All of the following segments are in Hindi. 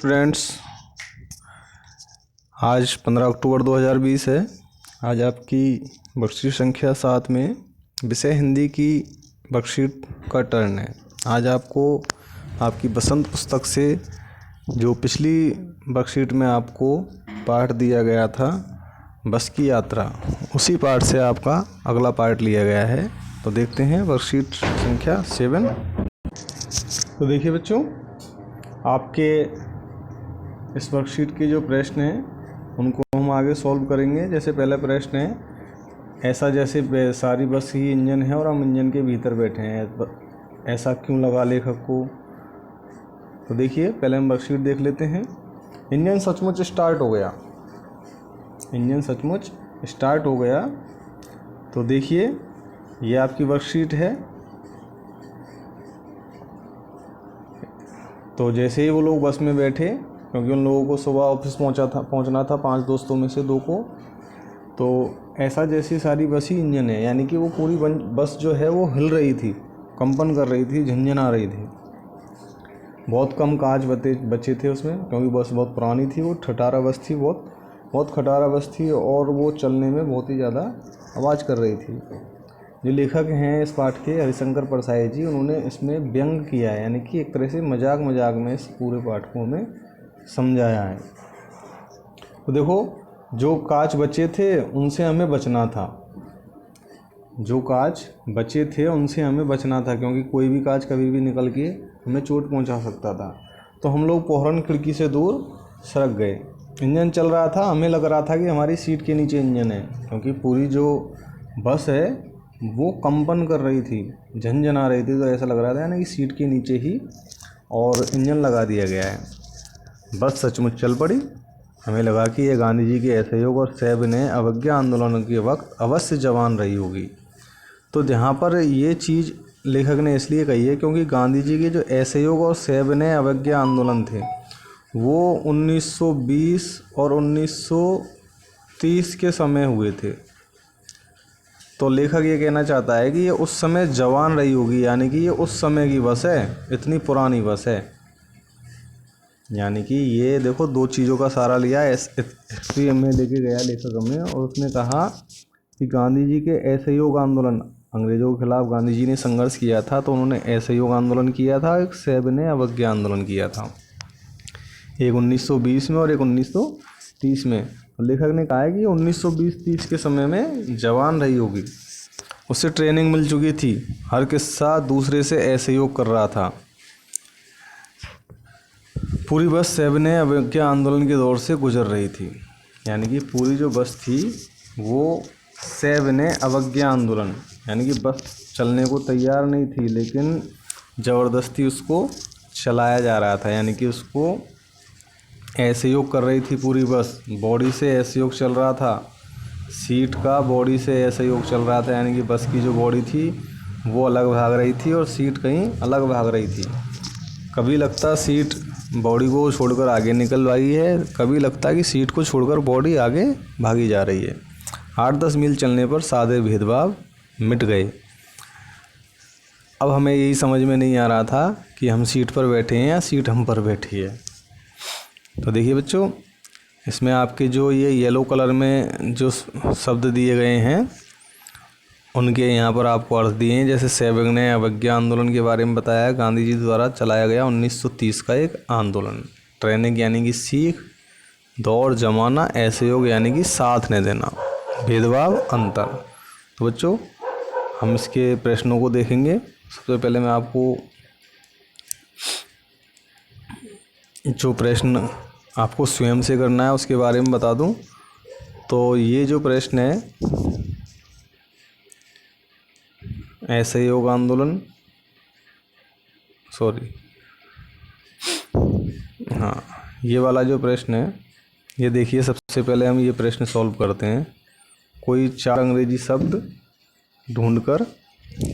स्टूडेंट्स, आज 15 अक्टूबर 2020 है। आज आपकी वर्कशीट संख्या 7 में विषय हिंदी की वर्कशीट का टर्न है। आज आपको आपकी बसंत पुस्तक से जो पिछली वर्कशीट में आपको पाठ दिया गया था बस की यात्रा, उसी पाठ से आपका अगला पार्ट लिया गया है। तो देखते हैं वर्कशीट संख्या 7। तो देखिए बच्चों, आपके इस वर्कशीट के जो प्रश्न हैं उनको हम आगे सॉल्व करेंगे। जैसे पहला प्रश्न है, ऐसा जैसे सारी बस ही इंजन है और हम इंजन के भीतर बैठे हैं, ऐसा क्यों लगा लेखक को। तो देखिए, पहले हम वर्कशीट देख लेते हैं। इंजन सचमुच स्टार्ट हो गया। इंजन सचमुच स्टार्ट हो गया। तो देखिए, ये आपकी वर्कशीट है। तो जैसे ही वो लोग बस में बैठे, क्योंकि उन लोगों को सुबह ऑफिस पहुंचना था 5 दोस्तों में से 2 को, तो ऐसा जैसी सारी बस ही इंजन है, यानी कि वो पूरी बस जो है वो हिल रही थी, कंपन कर रही थी, झंझना रही थी। बहुत कम कांच बचे थे उसमें, क्योंकि बस बहुत पुरानी थी, वो खटारा बस थी, बहुत खटारा बस थी और वो चलने में बहुत ही ज़्यादा आवाज़ कर रही थी। जो लेखक हैं इस पाठ के, हरिशंकर परसाई जी, उन्होंने इसमें व्यंग किया है, यानी कि एक तरह से मजाक में इस पूरे पाठ को हमें समझाया है। तो देखो, जो कांच बचे थे उनसे हमें बचना था। जो कांच बचे थे उनसे हमें बचना था, क्योंकि कोई भी कांच कभी भी निकल के हमें चोट पहुंचा सकता था। तो हम लोग फौरन खिड़की से दूर सरक गए। इंजन चल रहा था, हमें लग रहा था कि हमारी सीट के नीचे इंजन है, क्योंकि पूरी जो बस है वो कंपन कर रही थी, झनझना रही थी। तो ऐसा लग रहा था ना कि सीट के नीचे ही और इंजन लगा दिया गया है। बस सचमुच चल पड़ी। हमें लगा कि ये गांधी जी के असहयोग और सविनय अवज्ञा आंदोलन के वक्त अवश्य जवान रही होगी। तो जहाँ पर ये चीज़ लेखक ने इसलिए कही है क्योंकि गांधी जी के जो असहयोग और सविनय अवज्ञा आंदोलन थे वो 1920 और 1930 के समय हुए थे। तो लेखक ये कहना चाहता है कि ये उस समय जवान रही होगी, यानी कि ये उस समय की बस है, इतनी पुरानी बस है। यानी कि ये देखो, 2 चीज़ों का सहारा लिया हिस्ट्री में लेके गया लेखक हमें, और उसने कहा कि गांधी जी के असहयोग आंदोलन, अंग्रेज़ों के खिलाफ गांधी जी ने संघर्ष किया था, तो उन्होंने असहयोग आंदोलन किया था, एक सविनय अवज्ञा आंदोलन किया था, एक 1920 में और एक 1930 में। लेखक ने कहा है कि 1920-30 के समय में जवान रही होगी, उससे ट्रेनिंग मिल चुकी थी, हर किस्सा दूसरे से असहयोग कर रहा था। पूरी बस सविनय अवज्ञा आंदोलन के दौर से गुजर रही थी, यानी कि पूरी जो बस थी वो सविनय अवज्ञा आंदोलन, यानी कि बस चलने को तैयार नहीं थी, लेकिन ज़बरदस्ती उसको चलाया जा रहा था, यानी कि उसको असहयोग कर रही थी पूरी बस। बॉडी से असहयोग चल रहा था, सीट का बॉडी से असहयोग चल रहा था, यानी कि बस की जो बॉडी थी वो अलग भाग रही थी और सीट कहीं अलग भाग रही थी। कभी लगता सीट बॉडी को छोड़कर आगे निकल भागी है, कभी लगता कि सीट को छोड़कर बॉडी आगे भागी जा रही है। 8-10 मील चलने पर सारे भेदभाव मिट गए। अब हमें यही समझ में नहीं आ रहा था कि हम सीट पर बैठे हैं या सीट हम पर बैठी है। तो देखिए बच्चों, इसमें आपके जो ये येलो कलर में जो शब्द दिए गए हैं उनके यहाँ पर आपको अर्थ दिए हैं। जैसे सविनय अवज्ञा आंदोलन के बारे में बताया, गांधी जी द्वारा चलाया गया 1930 का एक आंदोलन। ट्रेनिंग यानी कि सीख, दौड़ जमाना, असहयोग यानी कि साथ न देना, भेदभाव अंतर। तो बच्चों, हम इसके प्रश्नों को देखेंगे। सबसे पहले मैं आपको जो प्रश्न आपको स्वयं से करना है उसके बारे में बता दूं। तो ये जो प्रश्न है, असहयोग आंदोलन, हाँ, ये वाला जो प्रश्न है, ये देखिए, सबसे पहले हम ये प्रश्न सॉल्व करते हैं। कोई 4 अंग्रेजी शब्द ढूंढकर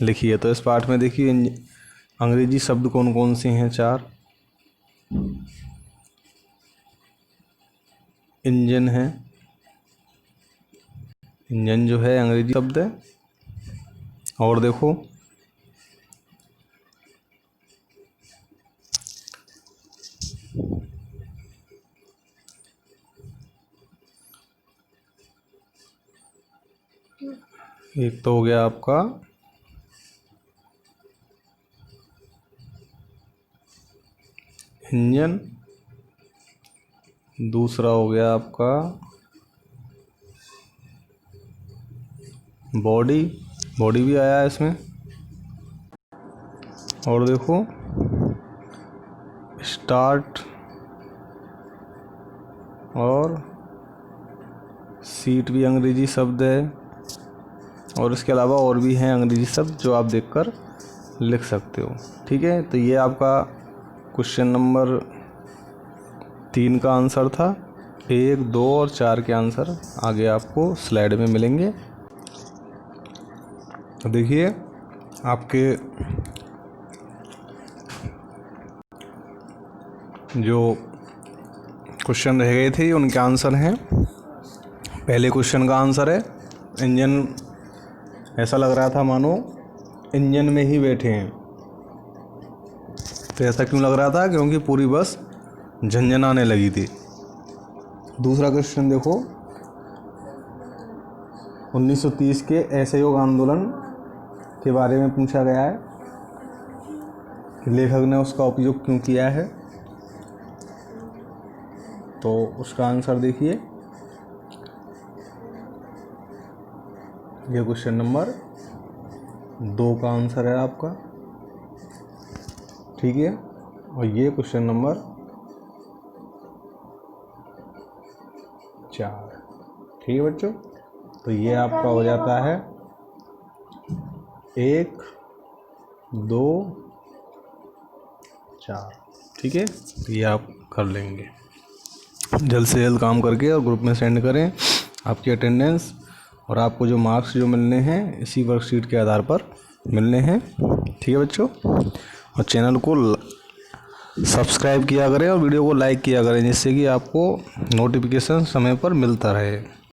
लिखिए। तो इस पाठ में देखिए अंग्रेजी शब्द कौन कौन से हैं। 4 इंजन है, इंजन जो है अंग्रेजी शब्द है। और देखो, एक तो हो गया आपका इंजन, दूसरा हो गया आपका बॉडी, बॉडी भी आया है इसमें। और देखो स्टार्ट और सीट भी अंग्रेजी शब्द है, और इसके अलावा और भी हैं अंग्रेजी शब्द जो आप देखकर लिख सकते हो। ठीक है, तो ये आपका क्वेश्चन नंबर 3 का आंसर था। 1, 2 और 4 के आंसर आगे आपको स्लाइड में मिलेंगे। तो देखिए आपके जो क्वेश्चन रह गए थे उनके आंसर हैं। पहले क्वेश्चन का आंसर है इंजन, ऐसा लग रहा था मानो इंजन में ही बैठे हैं। तो ऐसा क्यों लग रहा था? क्योंकि पूरी बस झंझनाने लगी थी। दूसरा क्वेश्चन देखो, 1930 के असहयोग आंदोलन के बारे में पूछा गया है कि लेखक ने उसका उपयोग क्यों किया है। तो उसका आंसर देखिए, ये क्वेश्चन नंबर 2 का आंसर है आपका। ठीक है, और ये क्वेश्चन नंबर 4। ठीक है बच्चों, तो ये आपका हो जाता है 1, 2, 4। ठीक है, ये आप कर लेंगे। जल्द से जल्द काम करके और ग्रुप में सेंड करें आपकी अटेंडेंस, और आपको जो मार्क्स जो मिलने हैं इसी वर्कशीट के आधार पर मिलने हैं। ठीक है बच्चों, और चैनल को सब्सक्राइब किया करें और वीडियो को लाइक किया करें, जिससे कि आपको नोटिफिकेशन समय पर मिलता रहे।